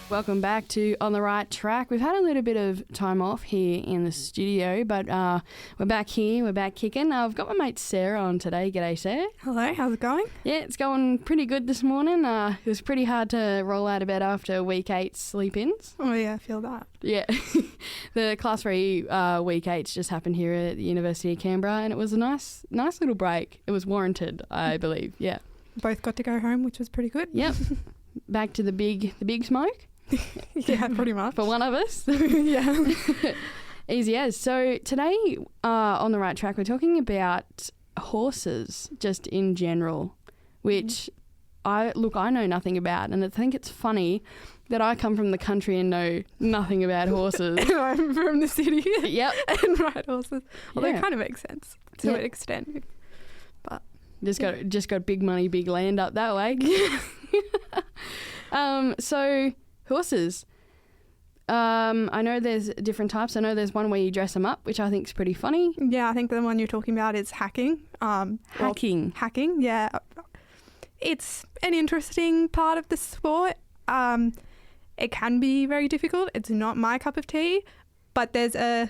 Welcome back to On the Right Track. We've had a little bit of time off here in the studio, but we're back here. We're back kicking. I've got my mate Sarah on today. G'day, Sarah. Hello, how's it going? Yeah, it's going pretty good this morning. It was pretty hard to roll out of bed after week 8 sleep-ins. Oh yeah, I feel that. Yeah. The Class 3 week 8s just happened here at the University of Canberra, and it was a nice little break. It was warranted, I believe. Yeah. Both got to go home, which was pretty good. Yep. Back to the big smoke. Yeah, pretty much. For one of us. Yeah. Easy as. So today on The Right Track, we're talking about horses just in general, which I know nothing about, and I think it's funny that I come from the country and know nothing about horses. I'm from the city. Yep. And ride horses. Although Yeah. it kind of makes sense to an extent. But Just got big money, big land up that way. So horses. I know there's different types. I know there's one where you dress them up, which I think is pretty funny. yeah, I think the one you're talking about is hacking. Hacking. Hacking, yeah. It's an interesting part of the sport. It can be very difficult. It's not my cup of tea, but there's a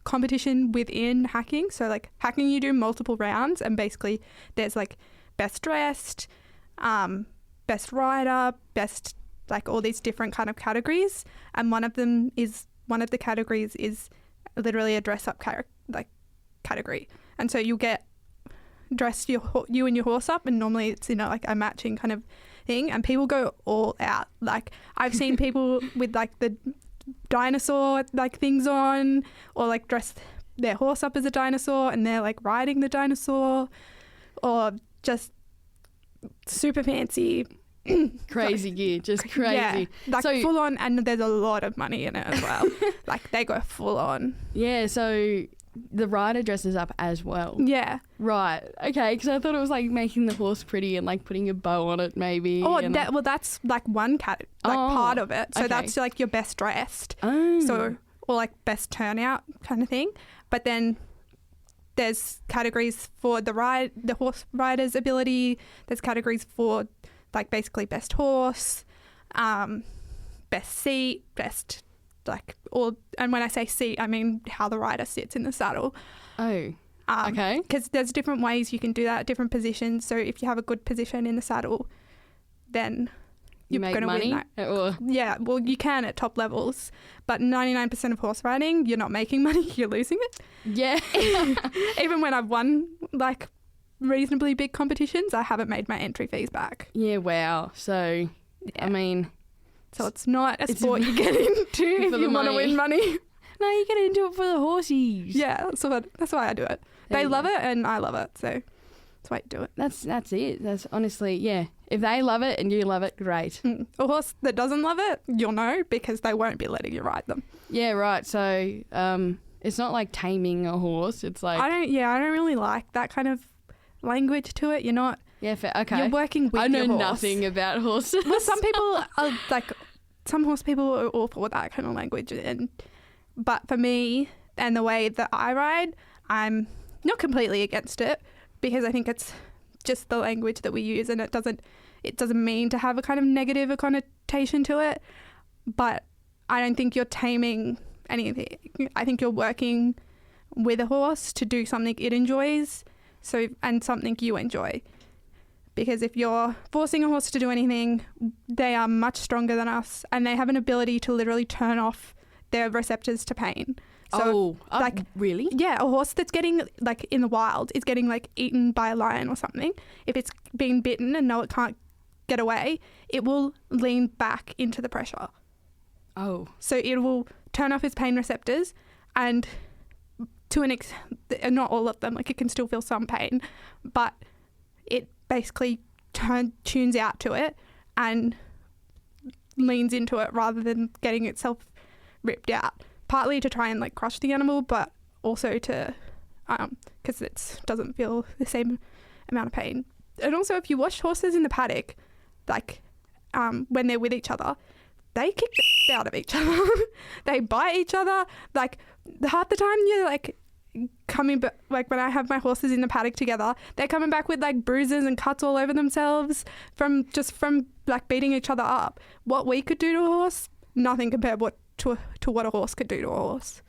competition within hacking. So like hacking, you do multiple rounds, and basically there's like best dressed, best rider, best, like all these different kind of categories, and one of the categories is literally a dress up category, and so you'll get dressed you and your horse up, and normally it's like a matching kind of thing, and people go all out. Like I've seen people with like the dinosaur like things on, or like dress their horse up as a dinosaur and they're like riding the dinosaur, or just super fancy Crazy gear, just crazy. Yeah, like so, full on, and there's a lot of money in it as well. Like they go full on. Yeah, so the rider dresses up as well. Yeah. Right. Okay, because I thought it was like making the horse pretty and like putting a bow on it maybe. Oh, that's like one part of it. So that's like your best dressed. Oh. So, or like best turnout kind of thing. But then there's categories for the horse rider's ability. There's categories for like basically best horse, best seat, best and when I say seat, I mean how the rider sits in the saddle. Oh, okay. Because there's different ways you can do that, different positions. So if you have a good position in the saddle, then You you're make going to money? win that. Yeah, well, you can at top levels, but 99% of horse riding, you're not making money, you're losing it. Yeah. Even when I've won like reasonably big competitions, I haven't made my entry fees back. Yeah, wow. So, Yeah. I mean... So it's not a sport you get into if For you the want to money. win money. No, you get into it for the horsies. Yeah, that's why I do it. There They you love go. it and I love it, so that's why I do it. That's it. That's honestly, yeah. If they love it and you love it, great. A horse that doesn't love it, you'll know because they won't be letting you ride them. Yeah, right. So, it's not like taming a horse. It's like... I don't really like that kind of language to it. You're not... Yeah, fair. Okay. You're working with I know your horse. nothing about horses. Well, some people are like... Some horse people are all for that kind of language. But for me and the way that I ride, I'm not completely against it because I think it's just the language that we use, and it doesn't mean to have a kind of negative connotation to it. But I don't think you're taming anything. I think you're working with a horse to do something it enjoys, and something you enjoy. Because if you're forcing a horse to do anything, they are much stronger than us, and they have an ability to literally turn off their receptors to pain. So really? Yeah, a horse that's getting, like, in the wild is getting, like, eaten by a lion or something. If it's being bitten and it can't get away, it will lean back into the pressure. Oh. So it will turn off its pain receptors, and not all of them, like, it can still feel some pain, but it basically tunes out to it and leans into it rather than getting itself ripped out, partly to try and like crush the animal, but also to because it doesn't feel the same amount of pain. And also, if you watch horses in the paddock, like when they're with each other, they kick the shit out of each other. They bite each other. Like half the time you're like coming back, like when I have my horses in the paddock together, they're coming back with like bruises and cuts all over themselves from like beating each other up. What we could do to a horse, nothing compared to what a horse could do to a horse.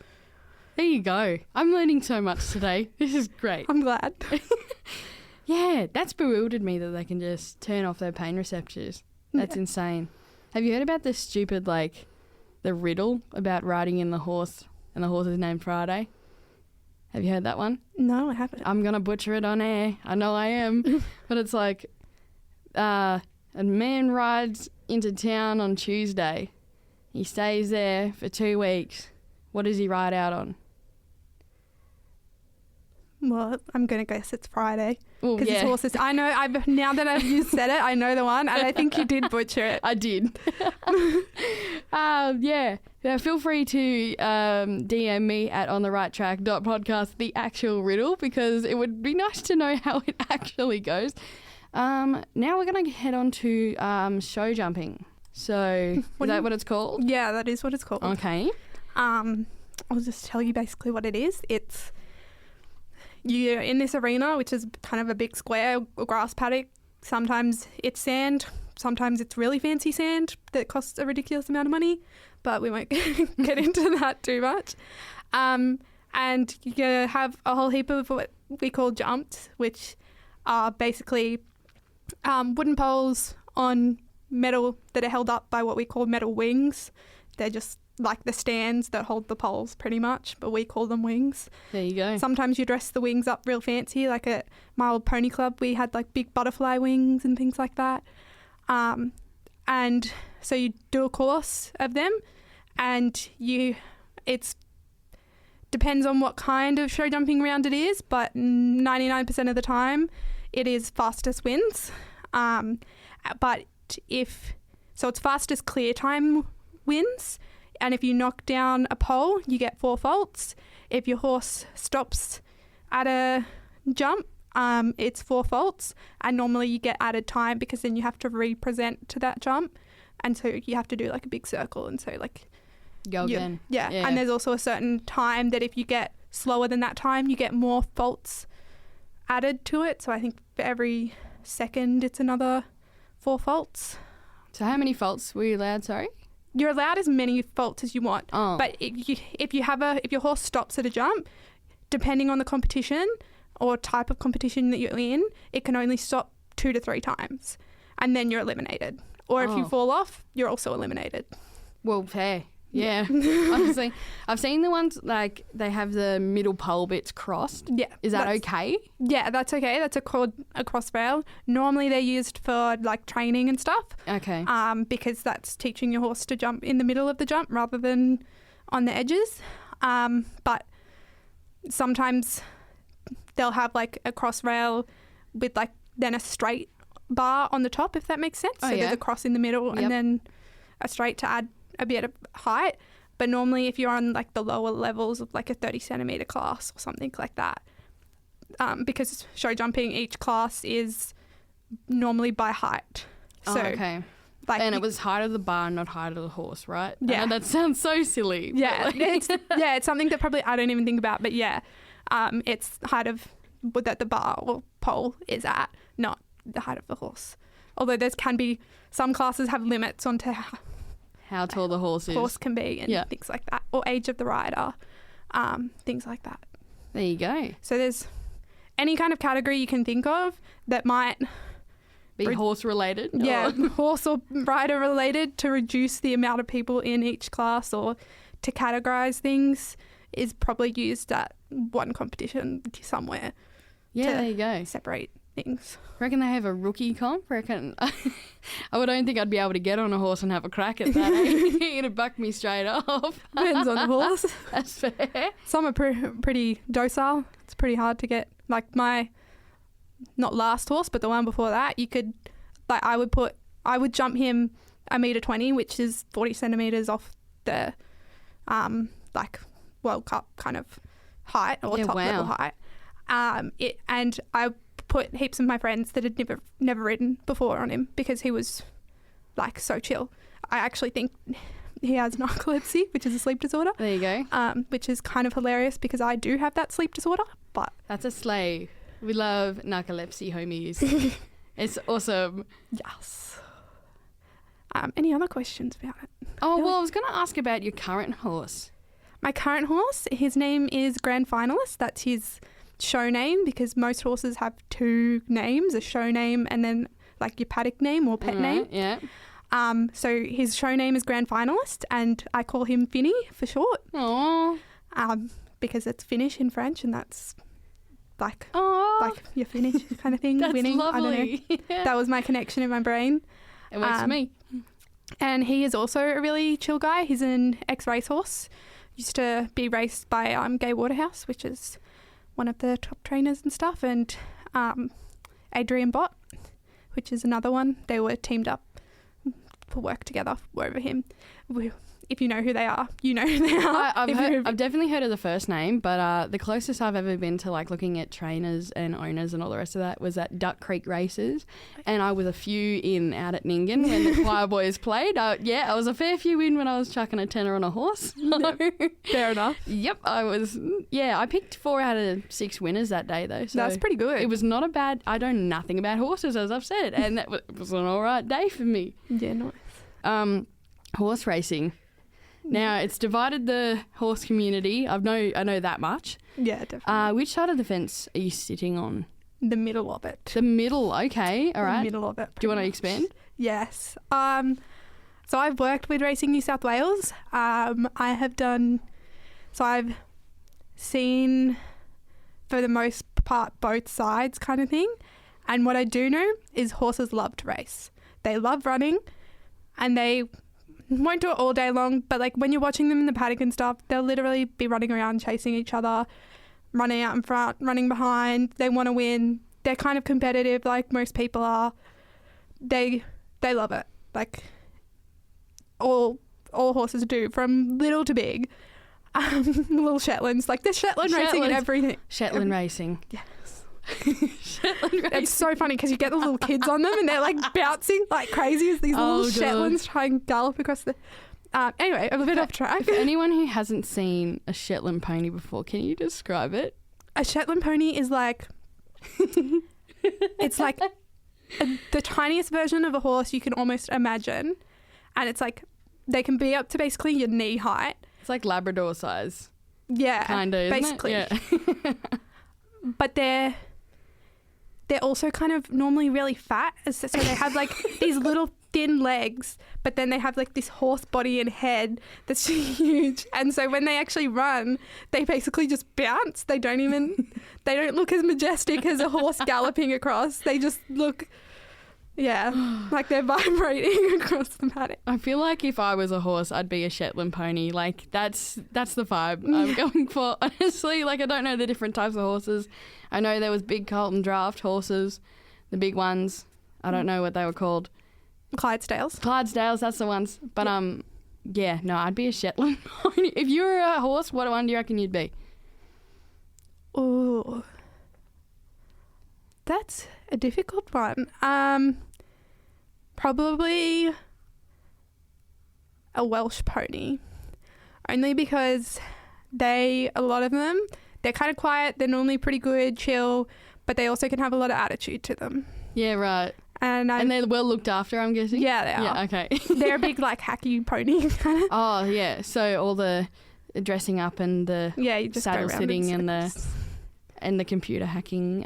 There you go. I'm learning so much today. This is great. I'm glad. Yeah, that's bewildered me that they can just turn off their pain receptors. That's insane. Have you heard about this stupid, like, the riddle about riding in the horse and the horse is named Friday? Have you heard that one? No, I haven't. I'm going to butcher it on air. I know I am. But it's like, a man rides into town on Tuesday. He stays there for 2 weeks. What does he ride out on? Well, I'm going to guess it's Friday. Well, Because it's horses. I know, now that you said it, I know the one, and I think you did butcher it. I did. Yeah. Feel free to DM me at ontherighttrack.podcast the actual riddle, because it would be nice to know how it actually goes. Now we're going to head on to show jumping. So, is that what it's called? Yeah, that is what it's called. Okay. I'll just tell you basically what it is. It's you're in this arena, which is kind of a big square grass paddock. Sometimes it's sand, sometimes it's really fancy sand that costs a ridiculous amount of money, but we won't get into that too much. And you have a whole heap of what we call jumps, which are basically wooden poles on metal that are held up by what we call metal wings. They're just like the stands that hold the poles pretty much, but we call them wings. There you go. Sometimes you dress the wings up real fancy, like at my old pony club we had like big butterfly wings and things like that. And so you do a course of them, and it's depends on what kind of show jumping round it is, but 99% of the time it is fastest wins. But it's fastest clear time wins. And if you knock down a pole, you get 4 faults. If your horse stops at a jump, it's 4 faults. And normally you get added time, because then you have to represent to that jump. And so you have to do like a big circle. And so like... Go again. Yeah. And there's also a certain time that if you get slower than that time, you get more faults added to it. So I think for every second, it's another 4 faults. So how many faults were you allowed, sorry? You're allowed as many faults as you want. Oh. But if your horse stops at a jump, depending on the competition or type of competition that you're in, it can only stop 2 to 3 times, and then you're eliminated. Or if you fall off, you're also eliminated. Well, fair. Yeah. Honestly, I've seen the ones like they have the middle pole bits crossed. Yeah. Is that okay? Yeah, that's okay. That's called a cross rail. Normally they're used for like training and stuff. Okay. Because that's teaching your horse to jump in the middle of the jump rather than on the edges. But sometimes they'll have like a cross rail with like then a straight bar on the top, if that makes sense. So there's a cross in the middle and then a straight to add a bit of height. But normally if you're on like the lower levels of like a 30 centimetre class or something like that, because show jumping, each class is normally by height. So okay. Like, and it was height of the bar, not height of the horse, right? Yeah. And that sounds so silly. Yeah. It's something that probably I don't even think about, but yeah. It's height of that the bar or pole is at, not the height of the horse. Although can be, some classes have limits onto how tall the horse can be and things like that, or age of the rider, things like that. There you go. So there's any kind of category you can think of that might be horse related. Yeah, horse or rider related, to reduce the amount of people in each class or to categorize things, is probably used at one competition somewhere. Yeah, there you go. Separate things. Reckon they have a rookie comp? Reckon I don't think I'd be able to get on a horse and have a crack at that. It'd buck me straight off. Depends on the horse. That's fair. Some are pretty docile. It's pretty hard to get. Like my, not last horse, but the one before that, you could, like I would jump him 1.20 meters, which is 40 centimeters off the, like World Cup kind of height or top level height. And I put heaps of my friends that had never ridden before on him because he was like so chill. I actually think he has narcolepsy, which is a sleep disorder. There you go. Which is kind of hilarious because I do have that sleep disorder. But that's a slay. We love narcolepsy homies. It's awesome. Yes. Any other questions about it? Oh, well, I was going to ask about your current horse. My current horse, his name is Grand Finalist. That's his show name, because most horses have two names, a show name and then like your paddock name or pet name. Yeah. So his show name is Grand Finalist, and I call him Finny for short. Aww. Because it's Finnish in French, and that's like you're Finnish kind of thing. That's winning. lovely. I don't know. That was my connection in my brain. It works for me. And he is also a really chill guy. He's an ex-racehorse. Used to be raced by Gay Waterhouse, which is one of the top trainers and stuff, and Adrian Bott, which is another one. They were teamed up for work together over him. If you know who they are, you know who they are. I've definitely heard of the first name, but the closest I've ever been to like looking at trainers and owners and all the rest of that was at Duck Creek races, and I was a few in out at Ningen when the choir boys played. I was a fair few in when I was chucking a tenner on a horse. So. Fair enough. Yep, I was. Yeah, I picked 4 out of 6 winners that day though. So that's pretty good. It was not a bad. I know nothing about horses, as I've said, and that was an all right day for me. Yeah, nice. Horse racing. Now, it's divided the horse community. I know that much. Yeah, definitely. Which side of the fence are you sitting on? The middle of it. The middle, okay. All right. The middle of it. Do you want to expand? Yes. So I've worked with Racing New South Wales. I've seen, for the most part, both sides kind of thing. And what I do know is horses love to race. They love running, and they won't do it all day long, but like when you're watching them in the paddock and stuff, they'll literally be running around chasing each other, running out in front, running behind. They want to win. They're kind of competitive like most people are. They love it. Like all horses do, from little to big. Little Shetlands, like there's Shetland racing and everything. Shetland racing. Yes. Shetland racing. It's so funny because you get the little kids on them and they're like bouncing like crazy as these little Shetlands try and gallop across the... Anyway, I'm a bit off track. For anyone who hasn't seen a Shetland pony before, can you describe it? A Shetland pony is like... it's like the tiniest version of a horse you can almost imagine. And it's like they can be up to basically your knee height. It's like Labrador size. Yeah. Kind of, basically. Yeah. But they're also kind of normally really fat. So they have like these little thin legs, but then they have like this horse body and head that's huge. And so when they actually run, they basically just bounce. They don't look as majestic as a horse galloping across. They just look, like they're vibrating across the paddock. I feel like if I was a horse, I'd be a Shetland pony. Like that's the vibe I'm going for. Honestly, like I don't know the different types of horses. I know there was big Carlton draft horses, the big ones. I don't know what they were called. Clydesdales, that's the ones. But I'd be a Shetland pony. If you were a horse, what one do you reckon you'd be? Oh, that's a difficult one. Probably a Welsh pony, only because a lot of them, they're kind of quiet. They're normally pretty good, chill, but they also can have a lot of attitude to them. Yeah, right. And they're well looked after, I'm guessing. Yeah, they are. Yeah, okay. They're a big like hacky pony kind of. Oh yeah, so all the dressing up and the you just saddle sitting and the computer hacking.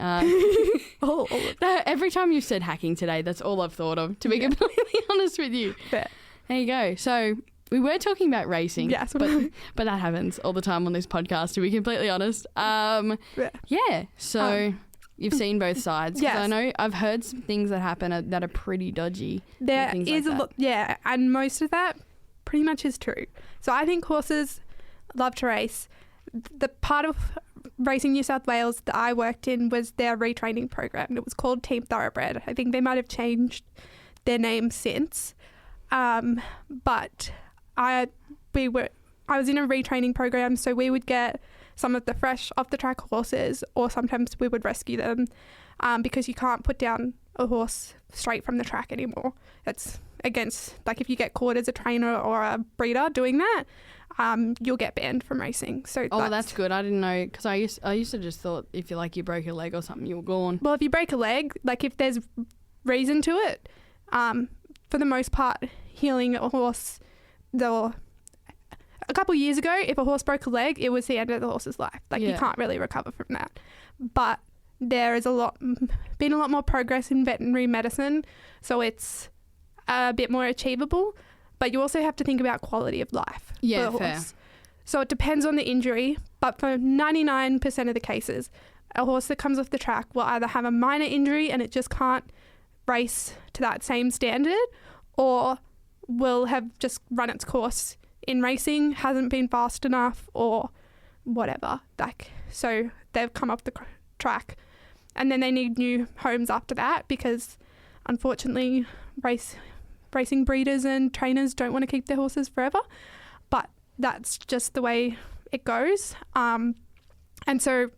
Every time you've said hacking today, that's all I've thought of, to be completely honest with you. Fair. There you go. So we were talking about racing, yes, but that happens all the time on this podcast, to be completely honest. So you've seen both sides. Yes. I know I've heard some things that happen that are pretty dodgy. There is a lot, and most of that pretty much is true. So I think horses love to race. The part of Racing New South Wales that I worked in was their retraining program. It was called Team Thoroughbred. I think they might have changed their name since. But I was in a retraining program, so we would get some of the fresh off the track horses, or sometimes we would rescue them, because you can't put down a horse straight from the track anymore. It's against, like, if you get caught as a trainer or a breeder doing that, you'll get banned from racing. So that's good. I didn't know, because I used to just thought if you broke a leg or something, you were gone. Well, if you break a leg, like if there's reason to it, for the most part, healing a horse. A couple of years ago, if a horse broke a leg, it was the end of the horse's life. Like, you can't really recover from that. But there is been a lot more progress in veterinary medicine, so it's a bit more achievable. But you also have to think about quality of life for the fair. horse. So it depends on the injury, but for 99% of the cases, a horse that comes off the track will either have a minor injury and it just can't race to that same standard, or will have just run its course in racing, hasn't been fast enough, or whatever. Like, so they've come off the track, and then they need new homes after that, because unfortunately racing breeders and trainers don't want to keep their horses forever. But that's just the way it goes. And so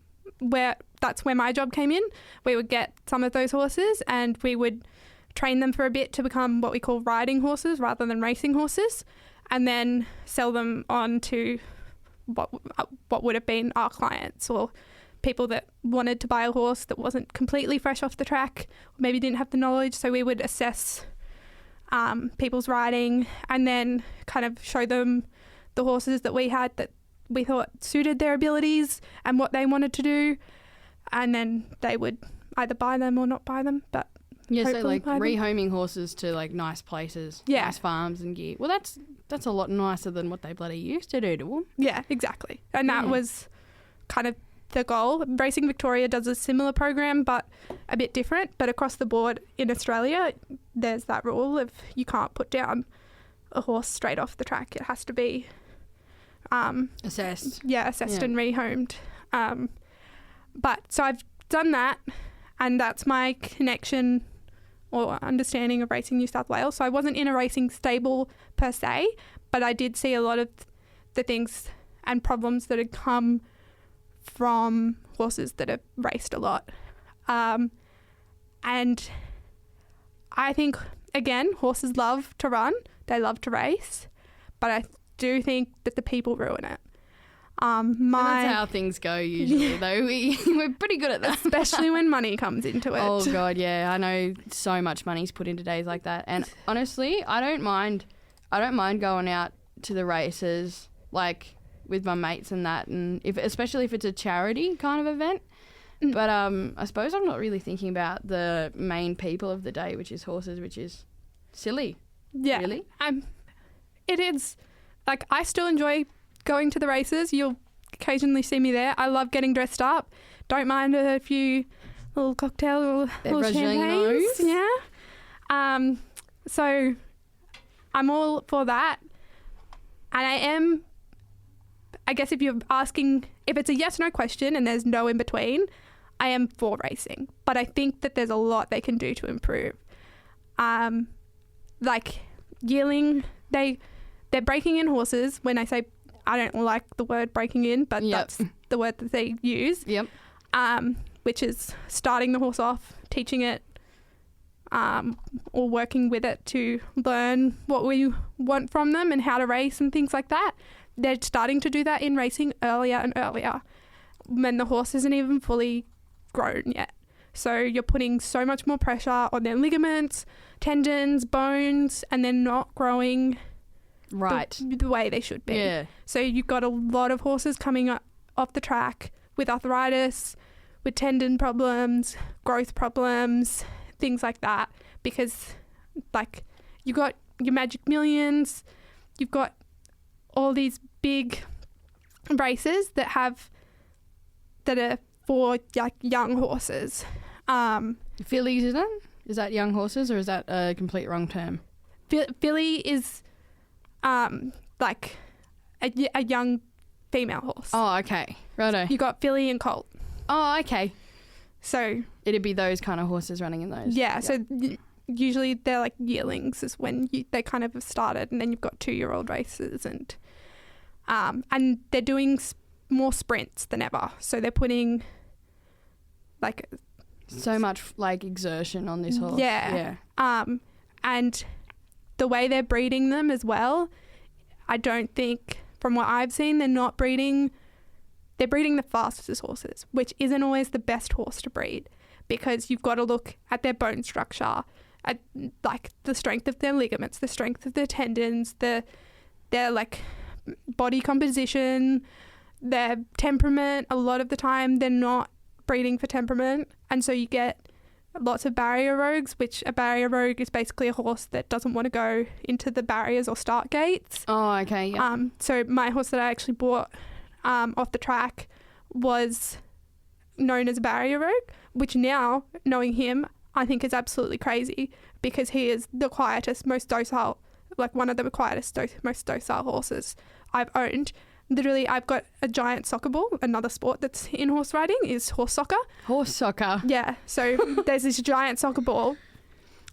that's where my job came in. We would get some of those horses and we would train them for a bit to become what we call riding horses rather than racing horses, and then sell them on to what would have been our clients, or people that wanted to buy a horse that wasn't completely fresh off the track, or maybe didn't have the knowledge. So we would assess people's riding and then kind of show them the horses that we had that we thought suited their abilities and what they wanted to do, and then they would either buy them or not buy them. But yeah, so like rehoming horses to like nice places, nice farms and gear. Well, that's a lot nicer than what they bloody used to do to them. Yeah, exactly. And that was kind of the goal. Racing Victoria does a similar program, but a bit different. But across the board in Australia, there's that rule of you can't put down a horse straight off the track. It has to be assessed. Yeah, assessed and rehomed. But so I've done that, and that's my connection or understanding of Racing New South Wales. So I wasn't in a racing stable per se, but I did see a lot of the things and problems that had come from horses that have raced a lot. And I think, again, horses love to run, they love to race, but I do think that the people ruin it. That's how things go usually, though. We're pretty good at that. Especially when money comes into it. Oh, God, yeah. I know so much money's put into days like that. And honestly, I don't mind going out to the races, like, with my mates and that, and especially if it's a charity kind of event. But I suppose I'm not really thinking about the main people of the day, which is horses, which is silly. Yeah. Really? It is. Like, I still enjoy going to the races. You'll occasionally see me there. I love getting dressed up. Don't mind a few little cocktails or little champagnes. Yeah. So I'm all for that. And I guess if you're asking, if it's a yes or no question and there's no in between, I am for racing. But I think that there's a lot they can do to improve. Like yearling, they're breaking in horses. When I say, I don't like the word breaking in, but that's the word that they use. Yep. Which is starting the horse off, teaching it, or working with it to learn what we want from them and how to race and things like that. They're starting to do that in racing earlier and earlier when the horse isn't even fully grown yet. So you're putting so much more pressure on their ligaments, tendons, bones, and they're not growing the way they should be. Yeah. So you've got a lot of horses coming off the track with arthritis, with tendon problems, growth problems, things like that, because like you've got your Magic Millions, you've got all these big races that are for like young horses. Fillies, isn't it? Is that young horses, or is that a complete wrong term? Filly is like a young female horse. Oh, okay. Righto. You got filly and colt. Oh, okay. So it'd be those kind of horses running in those. Yeah. So usually they're like yearlings is when they kind of have started, and then you've got 2-year-old races, and they're doing more sprints than ever. So they're putting like so much like exertion on this horse. Yeah. And the way they're breeding them as well, I don't think, from what I've seen, they're breeding the fastest horses, which isn't always the best horse to breed, because you've got to look at their bone structure like the strength of their ligaments, the strength of their tendons, their like body composition, their temperament. A lot of the time they're not breeding for temperament, and so you get lots of barrier rogues, which a barrier rogue is basically a horse that doesn't want to go into the barriers or start gates. Oh, okay, yeah. So my horse that I actually bought off the track was known as a barrier rogue, which now, knowing him, I think is absolutely crazy, because he is the quietest, most docile, like one of the quietest, most docile horses I've owned. Literally, I've got a giant soccer ball. Another sport that's in horse riding is horse soccer. Horse soccer. Yeah. So there's this giant soccer ball,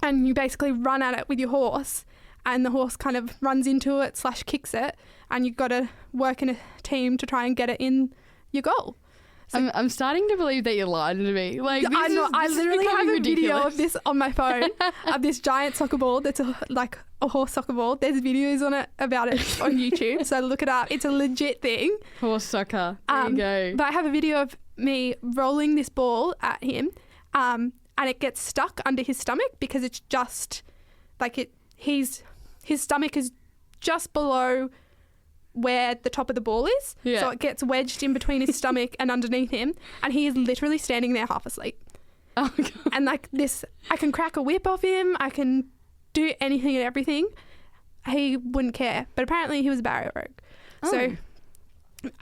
and you basically run at it with your horse, and the horse kind of runs into it / kicks it, and you've got to work in a team to try and get it in your goal. So I'm starting to believe that you're lying to me. Like, I literally have a ridiculous video of this on my phone of this giant soccer ball that's like a horse soccer ball. There's videos about it on YouTube, so look it up. It's a legit thing. Horse soccer. There you go. But I have a video of me rolling this ball at him, and it gets stuck under his stomach because it's just like his stomach is just below where the top of the ball is. Yeah. So it gets wedged in between his stomach and underneath him, and he is literally standing there half asleep. Oh, God. And like this, I can crack a whip off him, I can do anything and everything. He wouldn't care. But apparently he was a barrier rogue. Oh.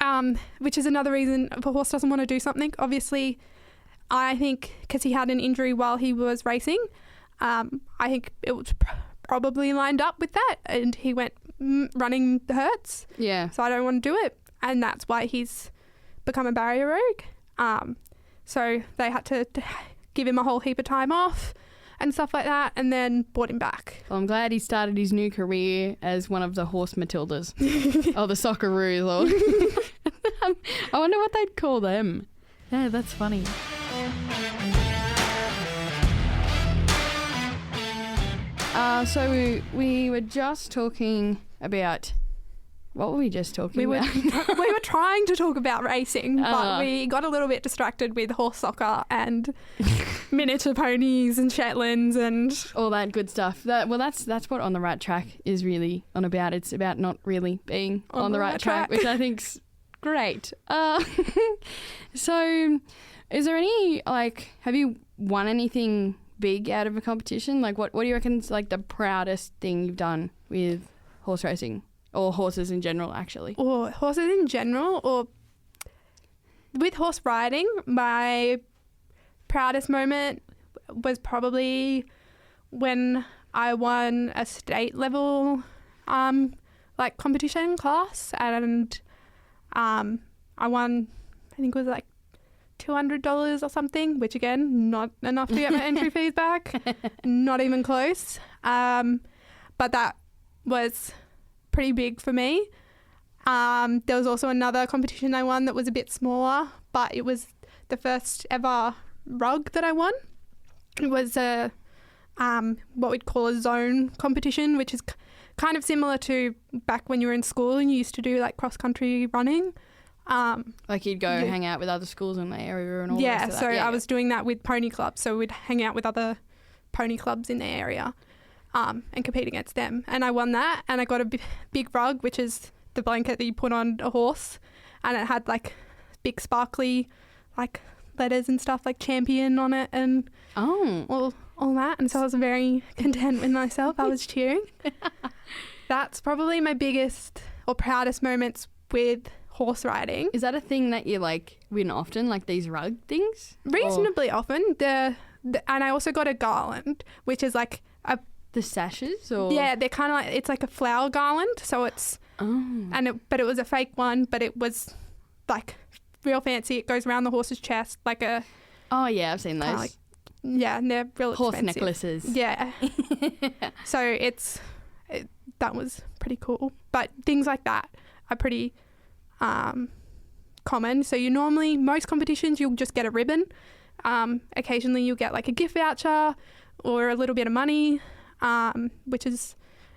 So, which is another reason if a horse doesn't want to do something. Obviously, I think because he had an injury while he was racing, I think it was probably lined up with that, and he went, running hurts. Yeah. So I don't want to do it. And that's why he's become a barrier rogue. So they had to give him a whole heap of time off and stuff like that, and then brought him back. Well, I'm glad he started his new career as one of the horse Matildas. Or the Socceroos. Or I wonder what they'd call them. Yeah, that's funny. So we were just talking about... What were we just talking about? We were trying to talk about racing, but we got a little bit distracted with horse soccer and miniature ponies and Shetlands and all that good stuff. That's what On the Right Track is really on about. It's about not really being on the right track, which I think's great. So, is there any have you won anything big out of a competition? Like, what do you reckon is like the proudest thing you've done with horse racing? Or horses in general, actually. Or horses in general, or with horse riding, my proudest moment was probably when I won a state level competition class, and I won, I think it was like $200 or something, which again, not enough to get my entry fees back, not even close. But that was pretty big for me. There was also another competition I won that was a bit smaller, but it was the first ever rug that I won. It was a what we'd call a zone competition, which is kind of similar to back when you were in school and you used to do like cross country running. Like you'd go hang out with other schools in the area and all the rest of that. So I was doing that with pony clubs, so we'd hang out with other pony clubs in the area. And compete against them. And I won that, and I got a big rug, which is the blanket that you put on a horse, and it had like big sparkly like letters and stuff like champion on it and all that. And so I was very content with myself. I was cheering. That's probably my biggest or proudest moments with horse riding. Is that a thing that you win often, like these rug things? Reasonably often. And I also got a garland, which is like the sashes, or yeah, they're kind of like, it's like a flower garland, so it's but it was a fake one, but it was like real fancy. It goes around the horse's chest like a I've seen those. And they're real horse expensive. necklaces. Yeah. So that was pretty cool. But things like that are pretty common. So most competitions you'll just get a ribbon. Occasionally you'll get like a gift voucher or a little bit of money. Which is,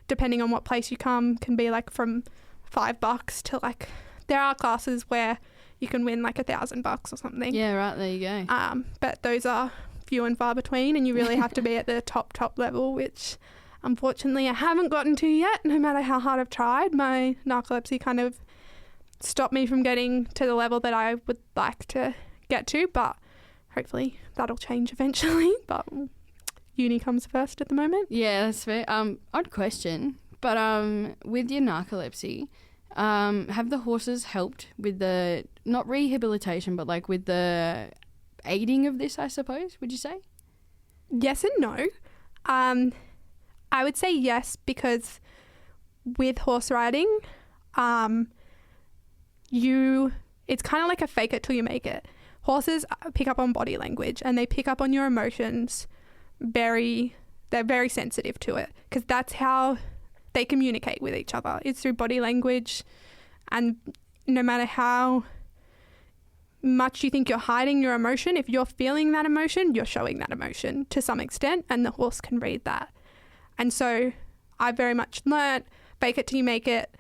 depending on what place you come, can be like from $5 to like, there are classes where you can win like $1,000 or something. Yeah, right, there you go. But those are few and far between, and you really have to be at the top level, which unfortunately I haven't gotten to yet. No matter how hard I've tried, my narcolepsy kind of stopped me from getting to the level that I would like to get to, but hopefully that'll change eventually. But uni comes first at the moment. Yeah, that's fair. Odd question, but with your narcolepsy, have the horses helped with the, not rehabilitation, but like with the aiding of this, I suppose, would you say? Yes and no. I would say yes, because with horse riding, it's kind of like a fake it till you make it. Horses pick up on body language and they pick up on your emotions. They're very sensitive to it, because that's how they communicate with each other. It's through body language, and no matter how much you think you're hiding your emotion, if you're feeling that emotion, you're showing that emotion to some extent, and the horse can read that. And so I very much learnt, fake it till you make it,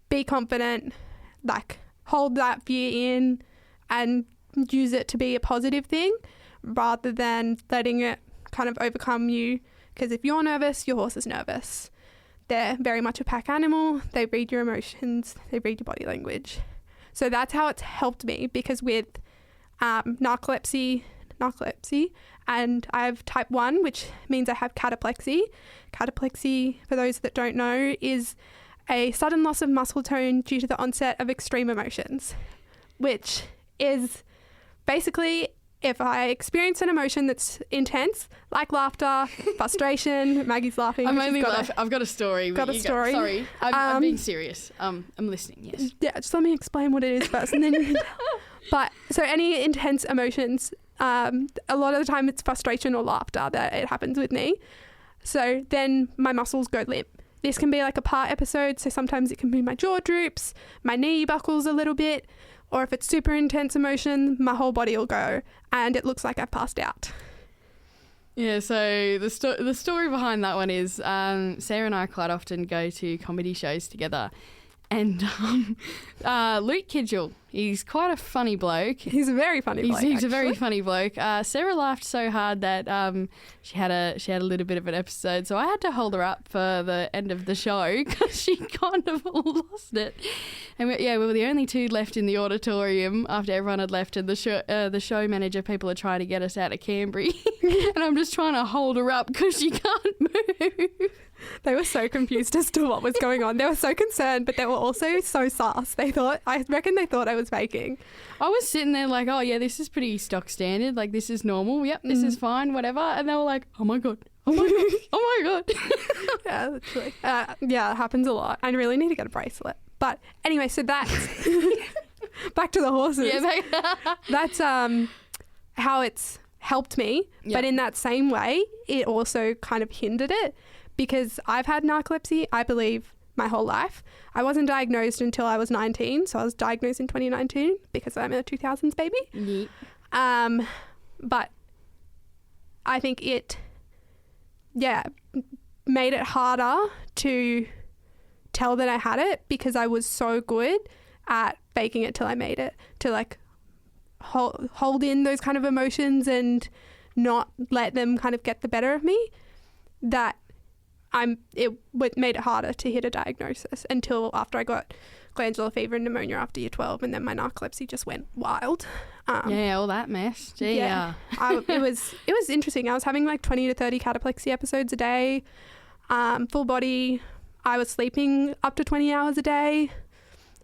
be confident, like hold that fear in and use it to be a positive thing rather than letting it kind of overcome you. Because if you're nervous, your horse is nervous. They're very much a pack animal. They read your emotions. They read your body language. So that's how it's helped me, because with narcolepsy, and I have type 1, which means I have cataplexy. Cataplexy, for those that don't know, is a sudden loss of muscle tone due to the onset of extreme emotions, which is basically if I experience an emotion that's intense, like laughter, frustration. Maggie's laughing. I'm only laughing. I've got a story. Got a story. Sorry, I'm being serious. I'm listening, yes. Yeah, just let me explain what it is first, and then you can But so any intense emotions, a lot of the time it's frustration or laughter that it happens with me. So then my muscles go limp. This can be like a part episode, so sometimes it can be my jaw droops, my knee buckles a little bit, or if it's super intense emotion, my whole body will go and it looks like I've passed out. Yeah, so the story behind that one is Sarah and I quite often go to comedy shows together. And Luke Kidgel, he's quite a funny bloke. He's a very funny bloke. He's a very funny bloke. Sarah laughed so hard that she had a little bit of an episode, so I had to hold her up for the end of the show because she kind of lost it. And we were the only two left in the auditorium after everyone had left, and the show manager people are trying to get us out of Canberra, and I'm just trying to hold her up because she can't move. They were so confused as to what was going on. They were so concerned, but they were also so sus. I reckon they thought I was faking. I was sitting there like, oh yeah, this is pretty stock standard. Like, this is normal. Yep, this is fine, whatever. And they were like, oh my God. Oh my God. Oh my God. Yeah, literally. Yeah, it happens a lot. I really need to get a bracelet. But anyway, so that's back to the horses. Yeah, that's how it's helped me. Yep. But in that same way, it also kind of hindered it. Because I've had narcolepsy, I believe, my whole life. I wasn't diagnosed until I was 19, so I was diagnosed in 2019 because I'm a 2000s baby. Yeah. But I think it, made it harder to tell that I had it because I was so good at faking it till I made it, to like hold in those kind of emotions and not let them kind of get the better of me, that it made it harder to hit a diagnosis until after I got glandular fever and pneumonia after year 12, and then my narcolepsy just went wild. All that mess. Gee, yeah. It was interesting. I was having like 20 to 30 cataplexy episodes a day, full body. I was sleeping up to 20 hours a day.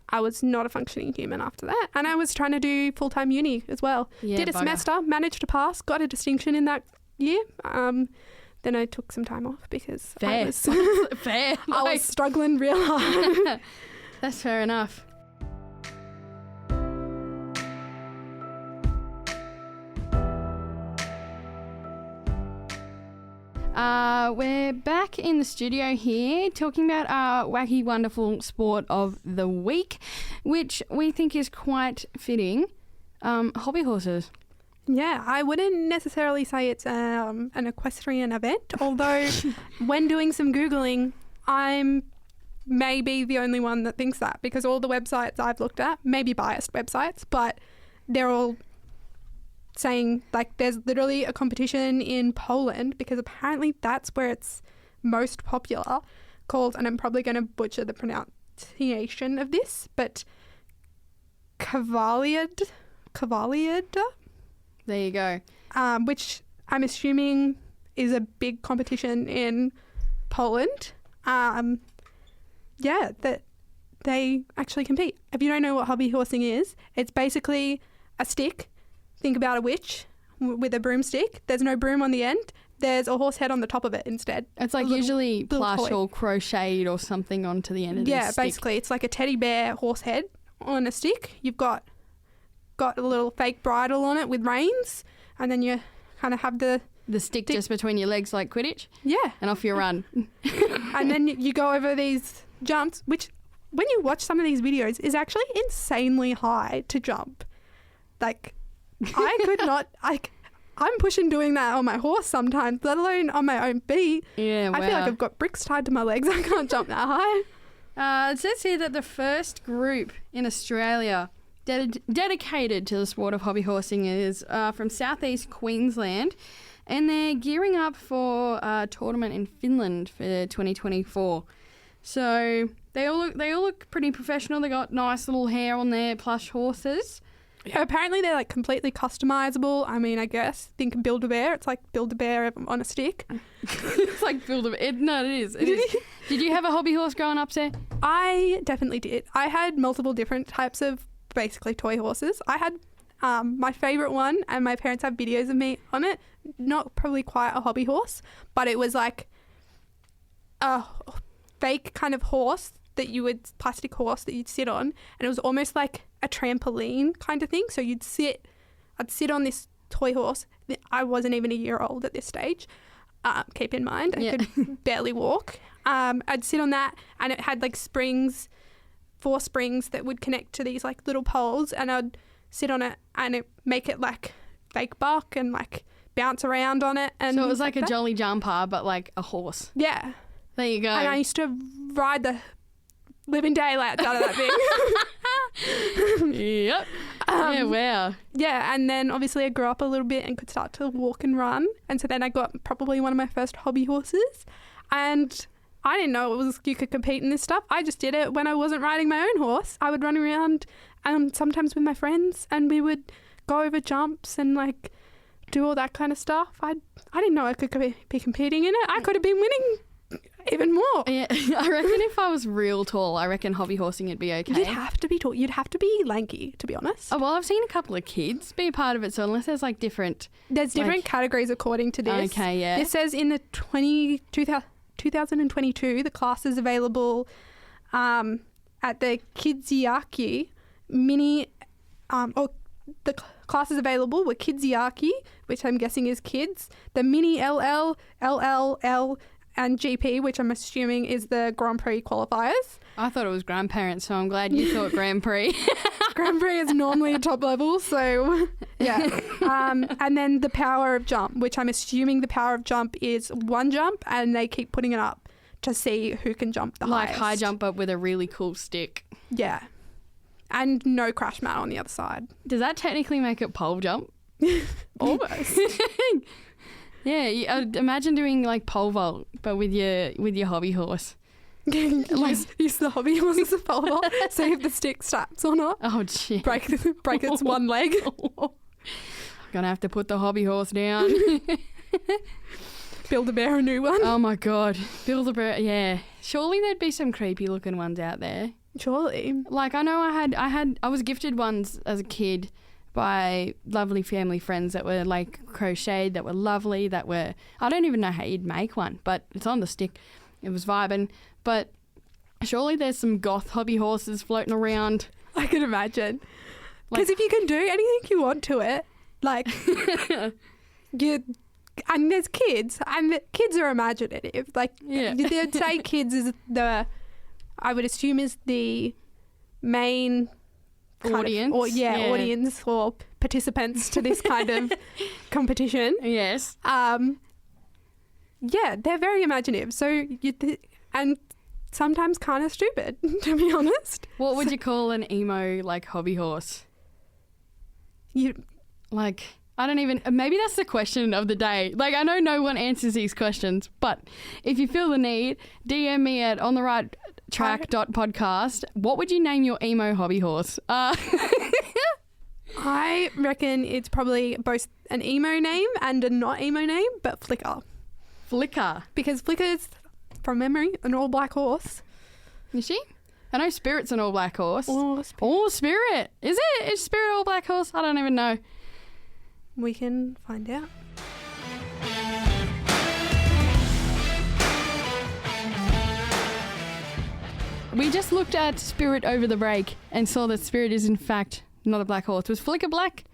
I was not a functioning human after that. And I was trying to do full-time uni as well. Yeah, did a semester, managed to pass, got a distinction in that year. Then I took some time off because I was struggling real hard. That's fair enough. We're back in the studio here talking about our wacky, wonderful sport of the week, which we think is quite fitting. Hobby horses. Yeah, I wouldn't necessarily say it's an equestrian event, although when doing some Googling, I'm maybe the only one that thinks that, because all the websites I've looked at, maybe biased websites, but they're all saying like there's literally a competition in Poland, because apparently that's where it's most popular, called, and I'm probably going to butcher the pronunciation of this, but Kavaliad. There you go. Which I'm assuming is a big competition in Poland. That they actually compete. If you don't know what hobby horsing is, it's basically a stick. Think about a witch with a broomstick. There's no broom on the end. There's a horse head on the top of it instead. It's like usually plush or crocheted or something onto the end of the stick. Yeah, basically. It's like a teddy bear horse head on a stick. You've got a little fake bridle on it with reins, and then you kind of have the stick just between your legs like Quidditch. Yeah. And off you run. And then you go over these jumps, which when you watch some of these videos is actually insanely high to jump. Like, I could not, I'm pushing doing that on my horse sometimes, let alone on my own feet. Yeah, wow. I feel like I've got bricks tied to my legs. I can't jump that high. It says here that the first group in Australia dedicated to the sport of hobby horsing is from southeast Queensland, and they're gearing up for a tournament in Finland for 2024. So they all look pretty professional. They got nice little hair on their plush horses. Yeah, apparently they're like completely customizable. I mean, I guess think Build-A-Bear. It's like Build-A-Bear on a stick. It's like Build-A-Bear. No, it is. It is. Did you have a hobby horse growing up, Sarah? I definitely did. I had multiple different types of basically toy horses. I had my favourite one, and my parents have videos of me on it. Not probably quite a hobby horse, but it was like a fake kind of horse plastic horse that you'd sit on, and it was almost like a trampoline kind of thing. So I'd sit on this toy horse. I wasn't even a year old at this stage. Keep in mind, I could barely walk. I'd sit on that, and it had like 4 springs that would connect to these like little poles, and I'd sit on it and it make it like fake buck and like bounce around on it. And so it was like a jolly jumper, but like a horse. Yeah. There you go. And I used to ride the living daylights out of that thing. Yep. Yeah, wow. Yeah, and then obviously I grew up a little bit and could start to walk and run. And so then I got probably one of my first hobby horses. And I didn't know you could compete in this stuff. I just did it when I wasn't riding my own horse. I would run around sometimes with my friends, and we would go over jumps and like do all that kind of stuff. I didn't know I could be competing in it. I could have been winning even more. Yeah, I reckon if I was real tall, I reckon hobby horsing would be okay. You'd have to be tall. You'd have to be lanky, to be honest. Oh, well, I've seen a couple of kids be a part of it, so unless there's like different... There's different categories according to this. Okay, yeah. This says in the 2022, the class is available at the Kidziaki Mini... the classes available were Kidziaki, which I'm guessing is kids, the Mini LL, LLL, and GP, which I'm assuming is the Grand Prix qualifiers. I thought it was grandparents, so I'm glad you thought Grand Prix. Grand Prix is normally a top level, so yeah. And then the power of jump, which I'm assuming the power of jump is 1 jump, and they keep putting it up to see who can jump the highest. Like high jump, but with a really cool stick. Yeah. And no crash mat on the other side. Does that technically make it pole jump? Almost. Yeah, imagine doing like pole vault, but with your hobby horse. Use the hobby horse as a pole vault. See if the stick straps or not. Oh, gee. Break its one leg. Gonna have to put the hobby horse down. Build-A-Bear a new one. Oh my God, Build-A-Bear. Yeah, surely there'd be some creepy looking ones out there. Surely. Like I know I was gifted ones as a kid by lovely family friends that were like crocheted, that were lovely, that were, I don't even know how you'd make one, but it's on the stick. It was vibing. But surely there's some goth hobby horses floating around. I can imagine. Because if you can do anything you want to it, like, and there's kids, and the kids are imaginative. Like, they'd say kids is I would assume is the main audience. Audience or participants to this kind of competition. Yes. Yeah, they're very imaginative. So and sometimes kind of stupid, to be honest. What would you call an emo like hobby horse? You like I don't even, maybe that's the question of the day. Like, I know no one answers these questions, but if you feel the need, DM me at ontherighttrack.podcast. What would you name your emo hobby horse? I reckon it's probably both an emo name and a not emo name, but Flicker. Flicker. Because Flicker's, from memory, an all black horse. Is she? I know Spirit's an all black horse. Or Spirit. Is it? Is Spirit all black horse? I don't even know. We can find out. We just looked at Spirit over the break and saw that Spirit is in fact not a black horse. Was Flicker black?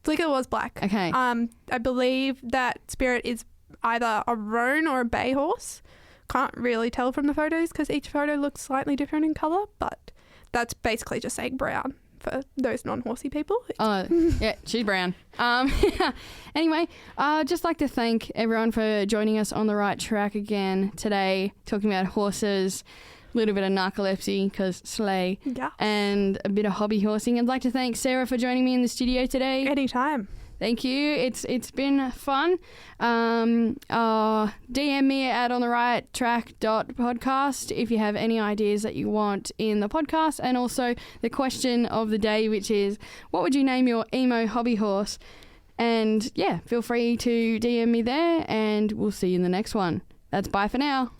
Flicker was black. Okay. I believe that Spirit is either a roan or a bay horse. Can't really tell from the photos because each photo looks slightly different in colour, but that's basically just saying brown for those non-horsey people. Yeah, she's brown. Anyway, I'd just like to thank everyone for joining us on the right track again today, talking about horses, a little bit of narcolepsy because sleigh, Yeah. and a bit of hobby horsing. I'd like to thank Sarah for joining me in the studio today. Anytime. Thank you. It's been fun. DM me at ontherighttrack.podcast if you have any ideas that you want in the podcast, and also the question of the day, which is, what would you name your emo hobby horse? And yeah, feel free to DM me there, and we'll see you in the next one. That's bye for now.